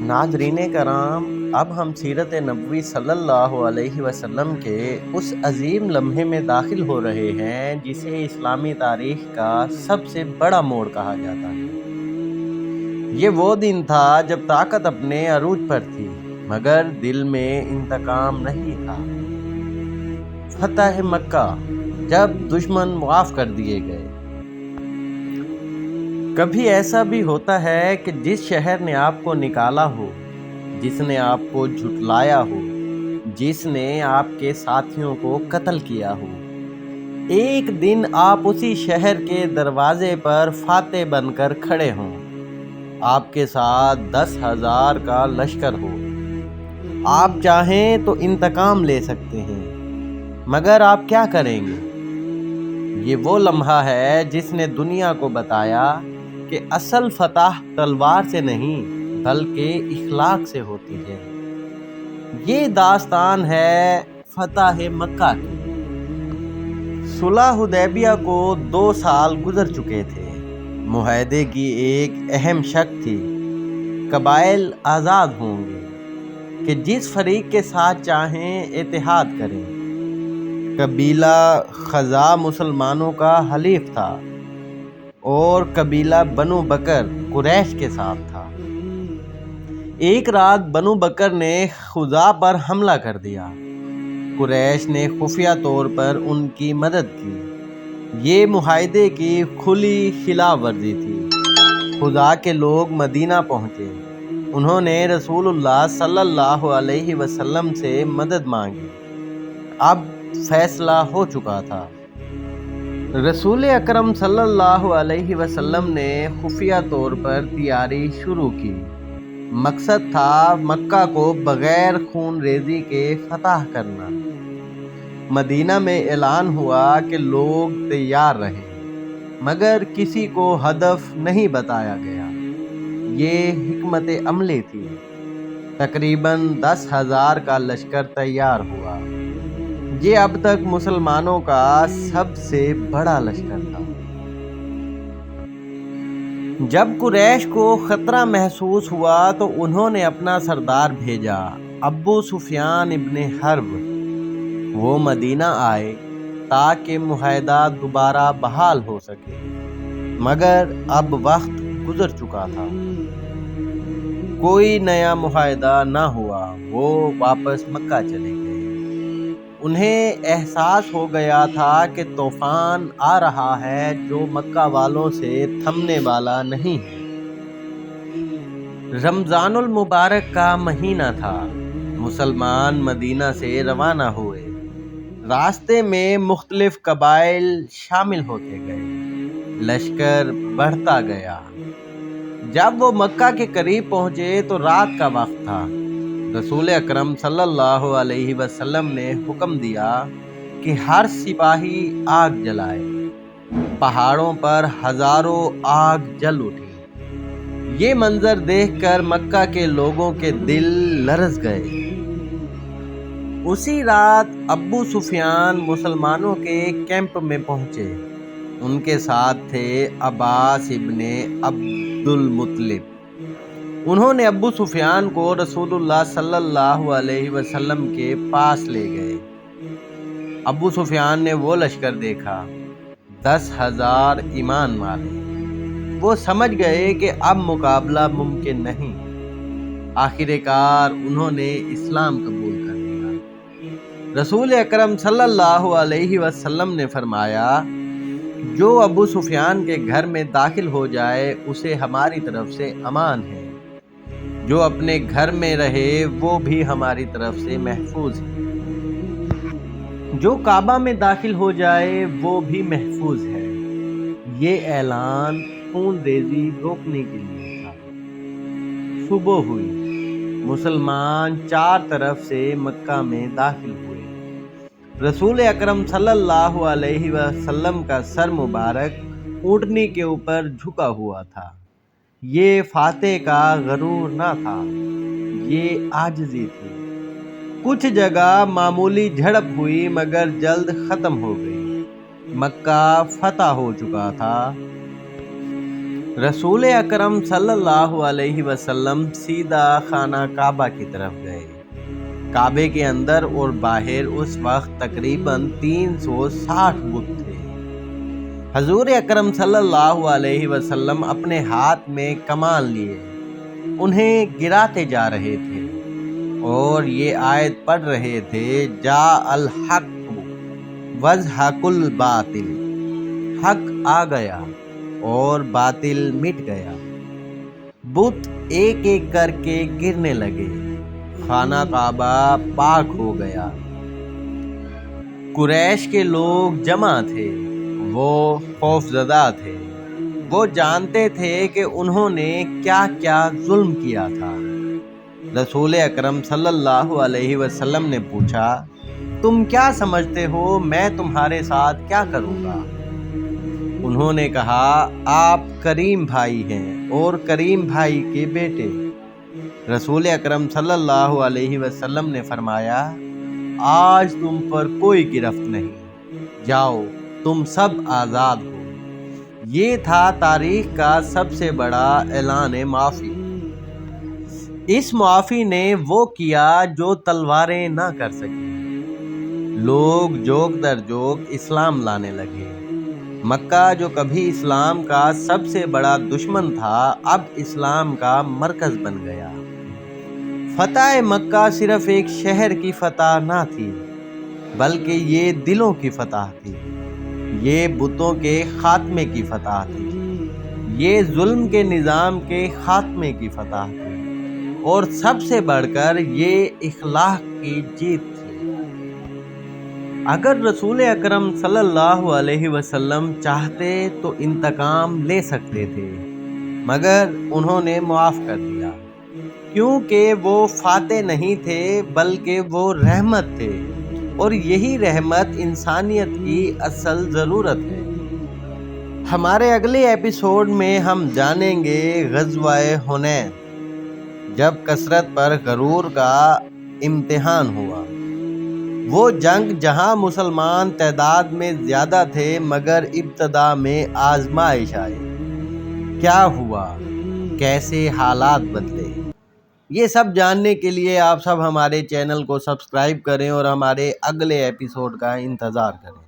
ناظرین کرام، اب ہم سیرت نبوی صلی اللہ علیہ وسلم کے اس عظیم لمحے میں داخل ہو رہے ہیں جسے اسلامی تاریخ کا سب سے بڑا موڑ کہا جاتا ہے۔ یہ وہ دن تھا جب طاقت اپنے عروج پر تھی مگر دل میں انتقام نہیں تھا۔ فتح مکہ، جب دشمن معاف کر دیے گئے۔ کبھی ایسا بھی ہوتا ہے کہ جس شہر نے آپ کو نکالا ہو، جس نے آپ کو جھٹلایا ہو، جس نے آپ کے ساتھیوں کو قتل کیا ہو، ایک دن آپ اسی شہر کے دروازے پر فاتح بن کر کھڑے ہوں، آپ کے ساتھ 10,000 کا لشکر ہو، آپ چاہیں تو انتقام لے سکتے ہیں، مگر آپ کیا کریں گے؟ یہ وہ لمحہ ہے جس نے دنیا کو بتایا کہ اصل فتح تلوار سے نہیں بلکہ اخلاق سے ہوتی ہے۔ یہ داستان ہے فتح مکہ کی۔ صلح حدیبیہ کو 2 سال گزر چکے تھے۔ معاہدے کی ایک اہم شرط تھی، قبائل آزاد ہوں گے کہ جس فریق کے ساتھ چاہیں اتحاد کریں۔ قبیلہ خزاع مسلمانوں کا حلیف تھا اور قبیلہ بنو بکر قریش کے ساتھ تھا۔ ایک رات بنو بکر نے خزاع پر حملہ کر دیا۔ قریش نے خفیہ طور پر ان کی مدد کی۔ یہ معاہدے کی کھلی خلاف ورزی تھی۔ خزاع کے لوگ مدینہ پہنچے۔ انہوں نے رسول اللہ صلی اللہ علیہ وسلم سے مدد مانگی۔ اب فیصلہ ہو چکا تھا۔ رسول اکرم صلی اللہ علیہ وسلم نے خفیہ طور پر تیاری شروع کی۔ مقصد تھا مکہ کو بغیر خون ریزی کے فتح کرنا۔ مدینہ میں اعلان ہوا کہ لوگ تیار رہیں، مگر کسی کو ہدف نہیں بتایا گیا۔ یہ حکمت عملی تھی۔ تقریباً 10,000 کا لشکر تیار ہوا۔ یہ اب تک مسلمانوں کا سب سے بڑا لشکر تھا۔ جب قریش کو خطرہ محسوس ہوا تو انہوں نے اپنا سردار بھیجا، ابو سفیان ابن حرب۔ وہ مدینہ آئے تاکہ معاہدہ دوبارہ بحال ہو سکے، مگر اب وقت گزر چکا تھا۔ کوئی نیا معاہدہ نہ ہوا۔ وہ واپس مکہ چلے گئے۔ انہیں احساس ہو گیا تھا کہ طوفان آ رہا ہے جو مکہ والوں سے تھمنے والا نہیں ہے۔ رمضان المبارک کا مہینہ تھا۔ مسلمان مدینہ سے روانہ ہوئے۔ راستے میں مختلف قبائل شامل ہوتے گئے۔ لشکر بڑھتا گیا۔ جب وہ مکہ کے قریب پہنچے تو رات کا وقت تھا۔ رسول اکرم صلی اللہ علیہ وسلم نے حکم دیا کہ ہر سپاہی آگ جلائے۔ پہاڑوں پر ہزاروں آگ جل اٹھی۔ یہ منظر دیکھ کر مکہ کے لوگوں کے دل لرز گئے۔ اسی رات ابو سفیان مسلمانوں کے کیمپ میں پہنچے۔ ان کے ساتھ تھے عباس ابن عبد المطلب۔ انہوں نے ابو سفیان کو رسول اللہ صلی اللہ علیہ وسلم کے پاس لے گئے۔ ابو سفیان نے وہ لشکر دیکھا، 10,000 ایمان والے۔ وہ سمجھ گئے کہ اب مقابلہ ممکن نہیں۔ آخر کار انہوں نے اسلام قبول کر لیا۔ رسول اکرم صلی اللہ علیہ وسلم نے فرمایا، جو ابو سفیان کے گھر میں داخل ہو جائے اسے ہماری طرف سے امان ہے، جو اپنے گھر میں رہے وہ بھی ہماری طرف سے محفوظ ہے، جو کعبہ میں داخل ہو جائے وہ بھی محفوظ ہے۔ یہ اعلان خون ریزی روکنے کے لیے تھا۔ صبح ہوئی۔ مسلمان 4 طرف سے مکہ میں داخل ہوئے۔ رسول اکرم صلی اللہ علیہ وسلم کا سر مبارک اونٹنی کے اوپر جھکا ہوا تھا۔ یہ فاتح کا غرور نہ تھا، یہ عاجزی تھی۔ کچھ جگہ معمولی جھڑپ ہوئی مگر جلد ختم ہو گئی۔ مکہ فتح ہو چکا تھا۔ رسول اکرم صلی اللہ علیہ وسلم سیدھا خانہ کعبہ کی طرف گئے۔ کعبے کے اندر اور باہر اس وقت تقریباً 360 بت تھے۔ حضور اکرم صلی اللہ علیہ وسلم اپنے ہاتھ میں کمان لیے انہیں گراتے جا رہے تھے اور یہ آیت پڑھ رہے تھے، جاء الحق وزحق الباطل، حق آ گیا اور باطل مٹ گیا۔ بت ایک ایک کر کے گرنے لگے، خانہ کعبہ پاک ہو گیا۔ قریش کے لوگ جمع تھے، وہ خوفزدہ تھے، وہ جانتے تھے کہ انہوں نے کیا کیا ظلم کیا تھا۔ رسول اکرم صلی اللہ علیہ وسلم نے پوچھا، تم کیا سمجھتے ہو میں تمہارے ساتھ کیا کروں گا؟ انہوں نے کہا، آپ کریم بھائی ہیں اور کریم بھائی کے بیٹے۔ رسول اکرم صلی اللہ علیہ وسلم نے فرمایا، آج تم پر کوئی گرفت نہیں، جاؤ تم سب آزاد ہو۔ یہ تھا تاریخ کا سب سے بڑا اعلان معافی۔ اس معافی نے وہ کیا جو تلواریں نہ کر سکیں۔ لوگ جوک در جوک اسلام لانے لگے۔ مکہ جو کبھی اسلام کا سب سے بڑا دشمن تھا، اب اسلام کا مرکز بن گیا۔ فتح مکہ صرف ایک شہر کی فتح نہ تھی، بلکہ یہ دلوں کی فتح تھی، یہ بتوں کے خاتمے کی فتح تھی، یہ ظلم کے نظام کے خاتمے کی فتح تھی، اور سب سے بڑھ کر یہ اخلاق کی جیت تھی۔ اگر رسول اکرم صلی اللہ علیہ وسلم چاہتے تو انتقام لے سکتے تھے، مگر انہوں نے معاف کر دیا، کیونکہ وہ فاتح نہیں تھے بلکہ وہ رحمت تھے، اور یہی رحمت انسانیت کی اصل ضرورت ہے۔ ہمارے اگلے ایپیسوڈ میں ہم جانیں گے غزوہ حنین، جب کثرت پر غرور کا امتحان ہوا۔ وہ جنگ جہاں مسلمان تعداد میں زیادہ تھے مگر ابتدا میں آزمائش آئی۔ کیا ہوا؟ کیسے حالات بدلے؟ یہ سب جاننے کے لیے آپ سب ہمارے چینل کو سبسکرائب کریں اور ہمارے اگلے ایپیسوڈ کا انتظار کریں۔